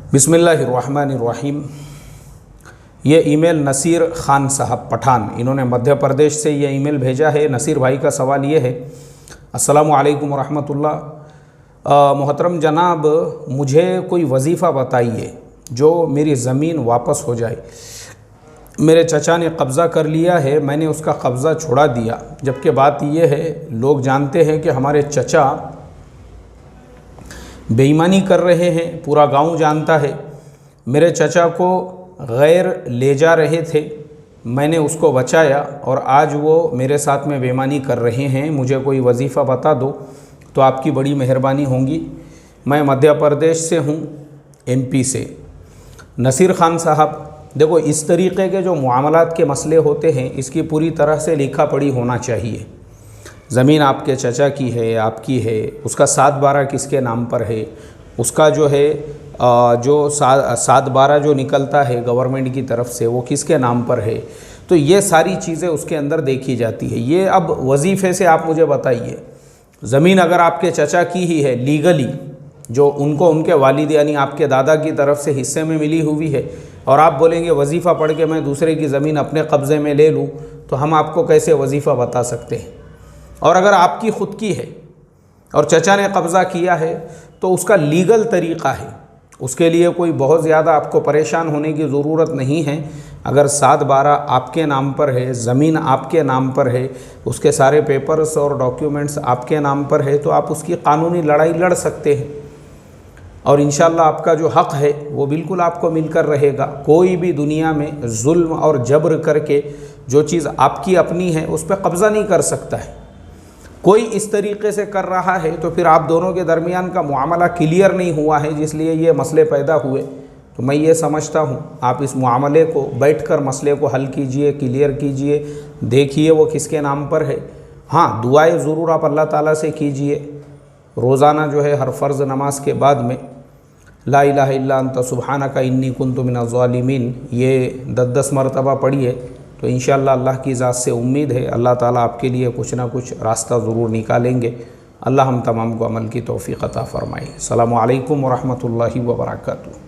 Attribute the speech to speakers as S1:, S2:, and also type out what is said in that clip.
S1: बिस्मिल्लाहिर्रहमानिर्रहीम। ये ईमेल नसीर ख़ान साहब पठान, इन्होंने मध्य प्रदेश से ये ईमेल भेजा है। नसीर भाई का सवाल ये है, अस्सलामु अलैकुम रहमतुल्लाह। मोहतरम जनाब, मुझे कोई वजीफ़ा बताइए जो मेरी ज़मीन वापस हो जाए। मेरे चचा ने कब्ज़ा कर लिया है, मैंने उसका कब्ज़ा छुड़ा दिया। जबकि बात यह है, लोग जानते हैं कि हमारे चचा बेईमानी कर रहे हैं, पूरा गांव जानता है। मेरे चचा को गैर ले जा रहे थे, मैंने उसको बचाया और आज वो मेरे साथ में बेईमानी कर रहे हैं। मुझे कोई वजीफ़ा बता दो तो आपकी बड़ी मेहरबानी होगी। मैं मध्य प्रदेश से हूँ, MP से। नसीर ख़ान साहब, देखो, इस तरीक़े के जो मुआमलात के मसले होते हैं, इसकी पूरी तरह से लिखा पढ़ी होना चाहिए। ज़मीन आपके चचा की है, आपकी है, उसका 7/12 किसके नाम पर है, उसका जो है जो 7/12 जो निकलता है गवर्नमेंट की तरफ से, वो किसके नाम पर है। तो ये सारी चीज़ें उसके अंदर देखी जाती है। ये अब वजीफ़े से आप मुझे बताइए, ज़मीन अगर आपके चचा की ही है लीगली, जो उनको उनके वालिद यानी आपके दादा की तरफ से हिस्से में मिली हुई है, और आप बोलेंगे वजीफ़ा पढ़ के मैं दूसरे की ज़मीन अपने कब्ज़े में ले लूँ, तो हम आपको कैसे वजीफ़ा बता सकते हैं। और अगर आपकी ख़ुद की है और चचा ने कब्ज़ा किया है तो उसका लीगल तरीक़ा है, उसके लिए कोई बहुत ज़्यादा आपको परेशान होने की ज़रूरत नहीं है। अगर 7/12 आपके नाम पर है, ज़मीन आपके नाम पर है, उसके सारे पेपर्स और डॉक्यूमेंट्स आपके नाम पर है, तो आप उसकी कानूनी लड़ाई लड़ सकते हैं और इंशाअल्लाह आपका जो हक़ है वो बिल्कुल आपको मिलकर रहेगा। कोई भी दुनिया में जुल्म और जबर करके जो चीज़ आपकी अपनी है उस पर कब्ज़ा नहीं कर सकता है। कोई इस तरीक़े से कर रहा है तो फिर आप दोनों के दरमियान का मुआमला क्लियर नहीं हुआ है, जिसलिए ये मसले पैदा हुए। तो मैं ये समझता हूँ आप इस मुआमले को बैठकर मसले को हल कीजिए, क्लियर कीजिए, देखिए वो किसके नाम पर है। हाँ, दुआएं ज़रूर आप अल्लाह ताला से कीजिए। रोज़ाना जो है हर फ़र्ज़ नमाज के बाद में ला इलाहा इल्ला अंता सुब्हानका इन्नी कुन्तु मिनज़ ज़ालिमीन ये 10-10 मरतबा पढ़िए, तो इंशाअल्लाह अल्लाह की ज़ात से उम्मीद है अल्लाह ताला आपके लिए कुछ ना कुछ रास्ता ज़रूर निकालेंगे। अल्लाह हम तमाम को अमल की तौफ़ीक़ अता फ़रमाए। अस्सलामु अलैकुम व रहमतुल्लाहि व बरकातुहू।